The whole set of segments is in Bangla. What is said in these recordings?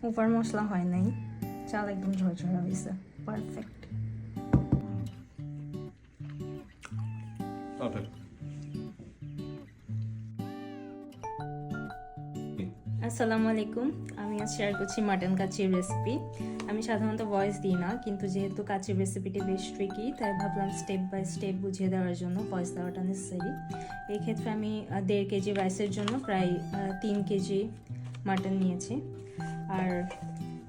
ওভার মশলা হয় নাই, চাল একদম ঝরঝরা হয়েছে, পারফেক্ট। আসসালামু আলাইকুম, আমি আজ শেয়ার করছি মাটন কাচির রেসিপি। আমি সাধারণত ভয়েস দিই না, কিন্তু যেহেতু কাচির রেসিপিটি বেশ ট্রিকি, তাই ভাবলাম স্টেপ বাই স্টেপ বুঝিয়ে দেওয়ার জন্য ভয়েস দেওয়াটা নেসেসারি। এই ক্ষেত্রে আমি 1.5 কেজি রাইসের জন্য প্রায় 3 কেজি মাটন নিয়েছি। আর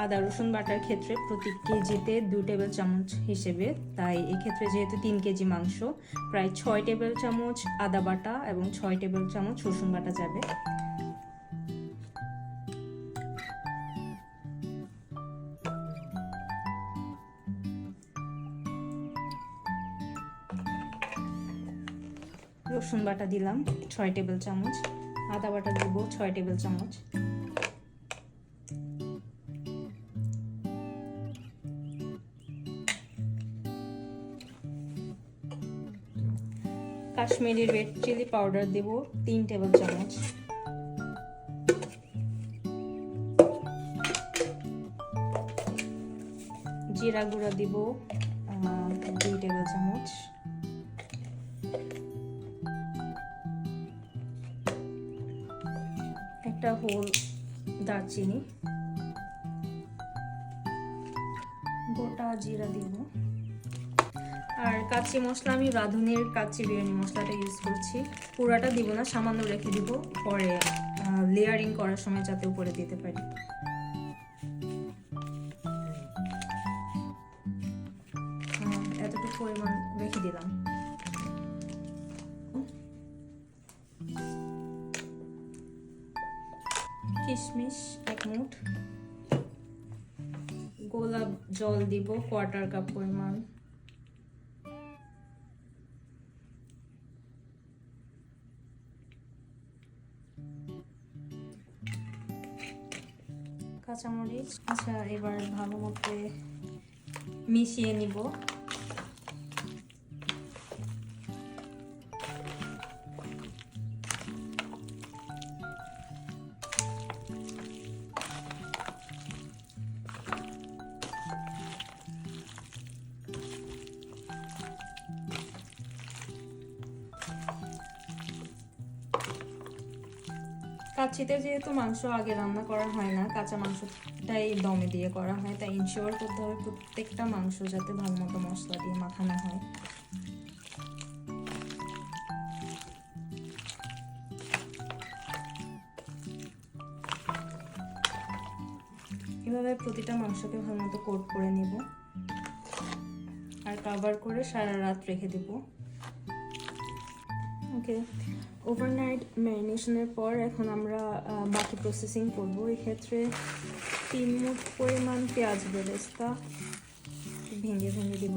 আদা রসুন বাটার ক্ষেত্রে প্রতি কেজিতে 2 টেবিল চামচ হিসেবে, তাই এক্ষেত্রে যেহেতু 3 কেজি মাংস, প্রায় 6 টেবিল চামচ আদা বাটা এবং 6 টেবিল চামচ রসুন বাটা যাবে। রসুন বাটা দিলাম 6 টেবিল চামচ, আদা বাটা দেব 6 টেবিল চামচ। কাশ্মীরি রেড চিলি পাউডার দেব 3 টেবিল চামচ। জিরা গুঁড়া দিব 2 টেবিল চামচ। একটা হোল দারচিনি, গোটা জিরা দিব। আর কাঁচি মশলা আমি রাঁধুনির কাঁচি বিরিয়ানি মশলাটা ইউজ করছি, পুরাটা দিব না, সামান্য রেখে দিব পরে লেয়ারিং করার সময় যাতে উপরে দিতে পারি। এতটুকু পরিমাণ রেখে দিলাম। কিশমিশ 1 মুঠ, গোলাপ জল দিব 1/4 কাপ পরিমাণ, কাঁচামরিচ। আচ্ছা, এবার ভালো মতো মিশিয়ে নিব। কাচ্চিতে যেহেতু মাংস আগে রান্না করা হয় না, কাঁচা মাংসটাই দমে দিয়ে করা হয়, তাই ইনশিওর করতে হবে প্রত্যেকটা মাংস যাতে ভালো মতো মশলা দিয়ে মাখানো হয়। এভাবে প্রতিটা মাংসকে ভালো মতো কোট করে নিব আর কভার করে সারা রাত রেখে দেব। ওকে, ওভারনাইট ম্যারিনেশনের পর এখন আমরা বাকি প্রসেসিং করব। এক্ষেত্রে 3 মুঠ পরিমাণ পেঁয়াজ বেরেস্তা ভেঙে ভেঙে দিব।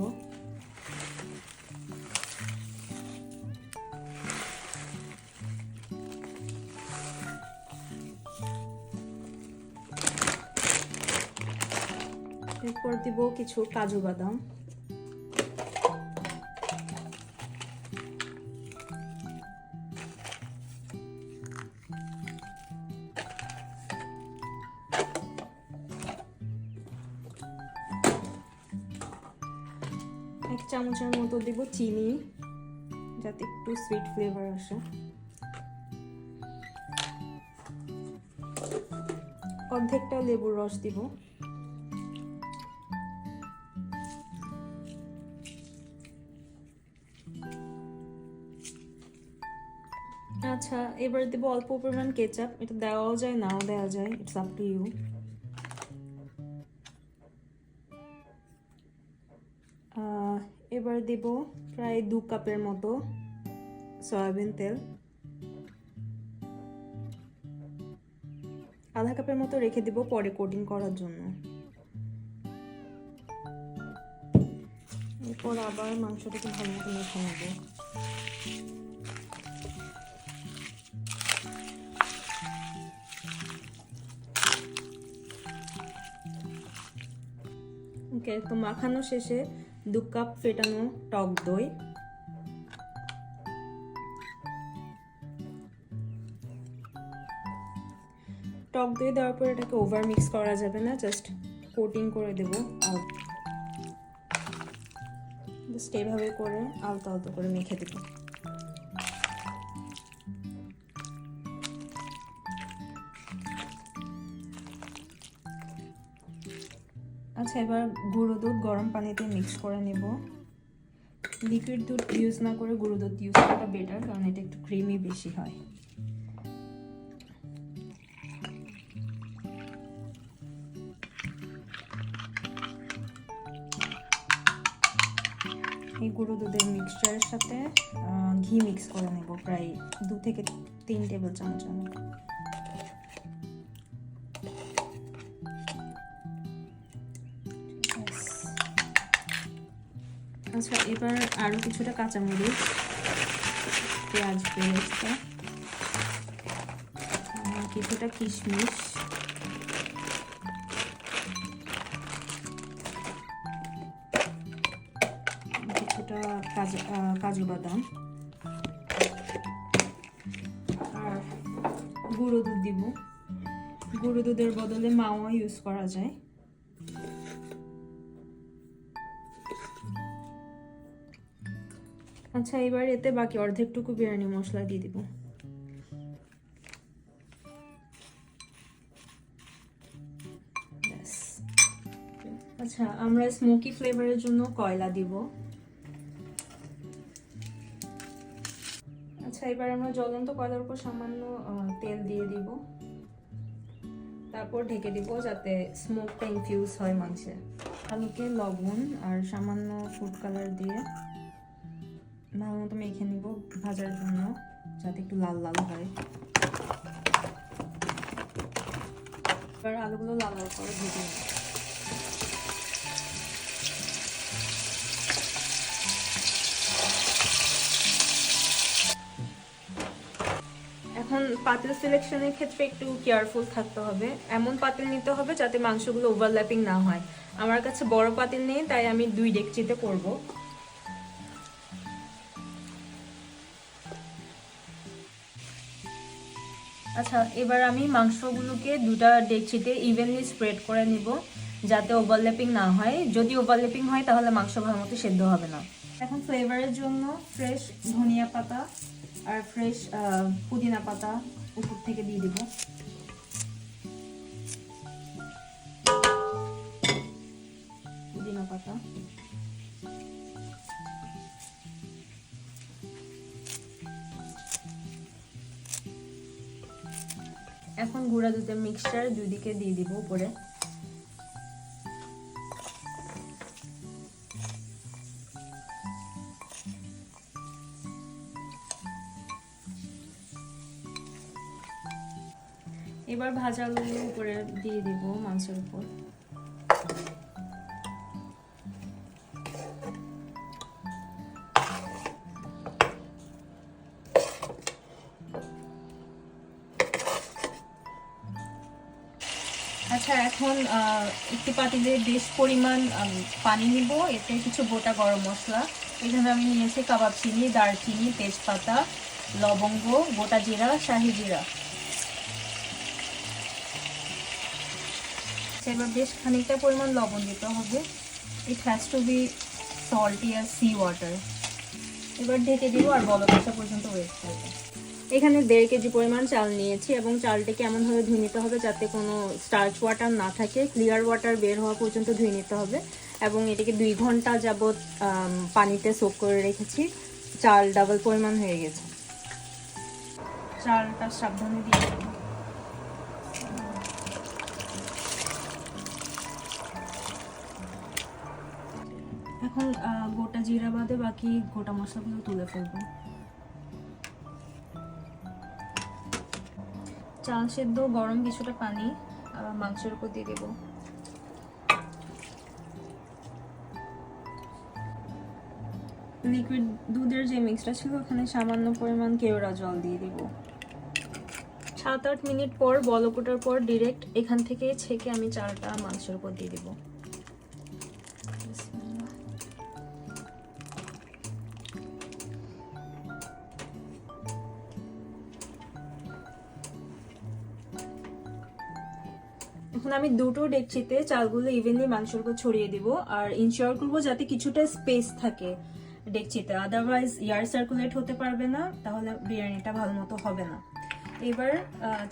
এরপর দিব কিছু কাজু বাদাম, এক চামচের মতো দিব চিনি যাতে একটু সুইট ফ্লেভার আসে। অর্ধেকটা লেবুর রস দিব। আচ্ছা, এবার দেবো অল্প পরিমাণ কেচাপ, এটা দেওয়াও যায় নাও দেওয়া যায়, ইটস আপ টু ইউ। এবার দেব প্রায় 2 কাপের মতো সয়াবিন তেল, আধা কাপের মতো রেখে দেব পরে কোটিং করার জন্য। এরপর আবার মাংসটাকে ভালো মতো মেখে নেব। ওকে, তো মাখানো শেষে 2 কাপ ফেটানো টক দই, টক দই দেওয়ার পর এটাকে ওভার মিক্স করা যাবে না, জাস্ট কোটিং করে দেবো। জাস্ট এইভাবে করে আলতো আলতো করে মেখে দেবো। আচ্ছা, এবার গুঁড়ো দুধ গরম পানিতে মিক্স করে নেব। লিকুইড দুধ ইউজ না করে গুঁড়ো দুধ ইউজ করাটা বেটার, কারণ এটা একটু ক্রিমি বেশি হয়। এই গুঁড়ো দুধের মিক্সচারের সাথে ঘি মিক্স করে নেব, প্রায় 2 থেকে 3 টেবিল চামচের মতো। আচ্ছা, এবার আরও কিছুটা কাঁচামরিচ, পেঁয়াজ বেরেস্তা, কিছুটা কিশমিশ, কিছুটা কাজু বাদাম আর গুঁড়ো দুধ দিব। গুঁড়ো দুধের বদলে মাওয়া ইউজ করা যায়। আচ্ছা, এবার এতে বাকি অর্ধেকটুকু বিরিয়ানি মশলা দিয়ে দিব। আচ্ছা, আমরা স্মোকি ফ্লেভারের জন্য কয়লা দিব। আচ্ছা, এবার আমরা জ্বলন্ত কয়লার উপর সামান্য তেল দিয়ে দিব, তারপর ঢেকে দিব যাতে স্মোকটা ইনফিউজ হয় মাংসে। আলুকে লবণ আর সামান্য ফুড কালার দিয়ে ভালো মতো মেখে নিব ভাজার জন্য, যাতে একটু লাল লাল হয়। এবার আলুগুলো লাল লাল করে ভেজে নিব। এখন পাতিল সিলেকশনের ক্ষেত্রে একটু কেয়ারফুল থাকতে হবে। এমন পাতিল নিতে হবে যাতে মাংসগুলো ওভারল্যাপিং না হয়। আমার কাছে বড় পাতিল নেই, তাই আমি 2 ডেকচিতে করব। আচ্ছা, এবার আমি মাংসগুলোকে 2টা ডেকচিতে ইভেনলি স্প্রেড করে নিব, যাতে ওভারল্যাপিং না হয়। যদি ওভারল্যাপিং হয় তাহলে মাংস ভালো মতো সেদ্ধ হবে না। এখন ফ্লেভারের জন্য ফ্রেশ ধনিয়া পাতা আর ফ্রেশ পুদিনা পাতা উপর থেকে দিয়ে দিব। পুদিনা পাতা, এখন গুঁড়া দুধের মিক্সচার 2 দিকে দিয়ে দিব উপরে। এবার ভাজা আলুগুলো উপরে দিয়ে দিব মাংসের উপর। আচ্ছা, এখন একটি পাতিলে বেশ পরিমাণ পানি নিব, এতে কিছু গোটা গরম মশলা, এখানে আমি নিয়েছি কাবাব চিনি, দারচিনি, তেজপাতা, লবঙ্গ, গোটা জিরা, শাহি জিরা। এবার বেশ খানিকটা পরিমাণ লবণ দিতে হবে। It has to be salty আর সি ওয়াটার। এবার ঢেকে দিব আর বলক আসা পর্যন্ত ওয়েট করব। এখানে 1.5 কেজি পরিমাণ চাল নিয়েছি এবং চালটাকে এমনভাবে ধুয়ে নিতে হবে যাতে কোনো স্টার্চ ওয়াটার না থাকে। ক্লিয়ার ওয়াটার বের হওয়া পর্যন্ত ধুয়ে নিতে হবে এবং এটাকে 2 ঘন্টা যাবত পানিতে সোক করে রেখেছি। চাল ডাবল পরিমাণ হয়ে গেছে। চালটা সাবধানে দিয়ে দেব। এখন গোটা জিরা বাদে বাকি গোটা মশলাগুলো তুলে ফেলবো। চাল সেদ্ধ গরম কিছুটা পানি মাংসের উপর দিয়ে দেব। লিকুইড দুধের যে মিক্সটা ছিল ওখানে সামান্য পরিমাণ কেওড়া জল দিয়ে দেব। 7-8 মিনিট পর বলক ওঠার পর ডিরেক্ট এখান থেকে ছেঁকে আমি চালটা মাংসের উপর দিয়ে দেব। এখন আমি দুটো ডেকচিতে চালগুলো ইভেনলি মাংসের উপর ছড়িয়ে দিব, আর ইনশিওর করবো যাতে কিছুটা স্পেস থাকে ডেকচিতে, আদারওয়াইজ এয়ার সার্কুলেট হতে পারবে না, তাহলে বিরিয়ানিটা ভালো মতো হবে না। এবার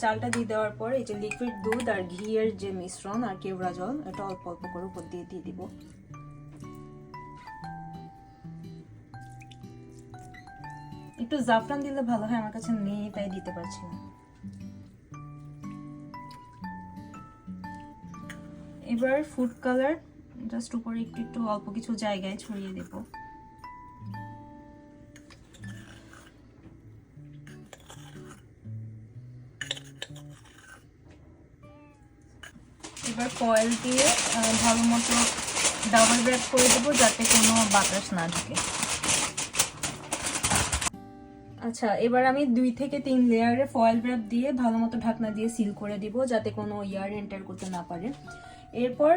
চালটা দিয়ে দেওয়ার পর এই যে লিকুইড দুধ আর ঘিয়ের যে মিশ্রণ আর কেওড়া জল, এটা অল্প অল্প করে উপর দিয়ে দিব। একটু জাফরান দিলে ভালো হয়, আমার কাছে নেই তাই দিতে পারছি না। এবার ফুড কালার জাস্ট উপরে একটু একটু অল্প কিছু জায়গায় ছড়িয়ে দেব। এবার ফয়েল দিয়ে ভালো মতো ডাবল র্যাপ করে দেবো যাতে কোনো বাতাস না ঢুকে। আচ্ছা, এবার আমি 2 থেকে 3 লেয়ারে ফয়েল র্যাপ দিয়ে ভালো মতো ঢাকনা দিয়ে সিল করে দিব যাতে কোনো এয়ার এন্টার করতে না পারে। এরপর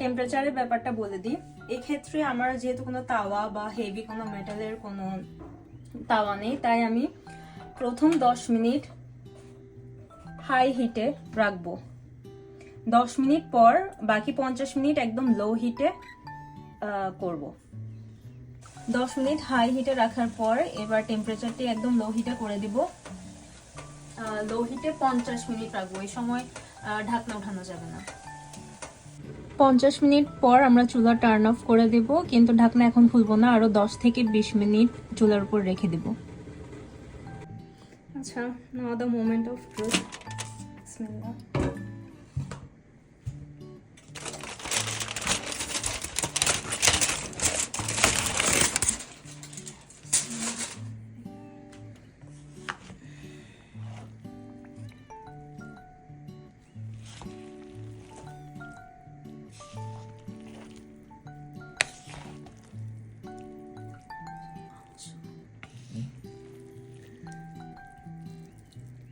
টেম্পারেচারের ব্যাপারটা বলে দিই। এক্ষেত্রে আমার যেহেতু কোনো তাওয়া বা হেভি কোনো মেটালের কোনো তাওয়া নেই, তাই আমি প্রথম 10 মিনিট হাই হিটে রাখবো। 10 মিনিট পর বাকি 50 মিনিট একদম লো হিটে করব। 10 মিনিট হাই হিটে রাখার পর এবার টেম্পারেচারটি একদম লো হিটে করে দিব। লো হিটে 50 মিনিট রাখবো, এই সময় ঢাকনা উঠানো যাবে না। 50 মিনিট পর আমরা চুলা টার্ন অফ করে দেব, কিন্তু ঢাকনা এখন খুলবো না, আরো 10 থেকে 20 মিনিট চুলার উপর রেখে দেব। আচ্ছা, নাও দ্য মোমেন্ট অফ ট্রুথ। বিসমিল্লাহ।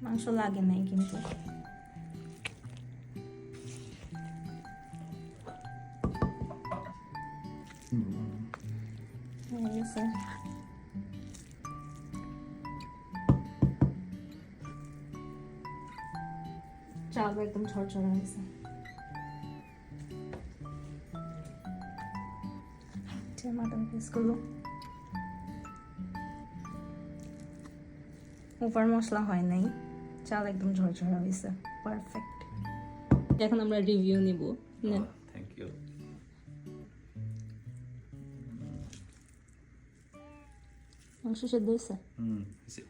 মাংস লাগে নাই কিন্তু। চাল একদম ঝরঝরে হয়েছে। মাটন পিসগুলো উপর মশলা হয় নাই, চাল একদম ঝরঝরা হয়েছে, পারফেক্ট। এখন আমরা রিভিউ নিব। Thank you. মাংস সেদ্ধ হয়েছে? হয়েছে।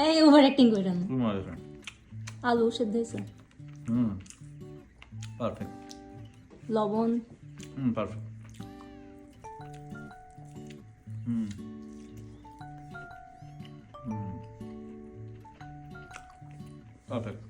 এই ওভার অ্যাক্টিং করে না। মজা। আলু সেদ্ধ হয়েছে? পারফেক্ট। লবণ? পারফেক্ট। পারফেক্ট।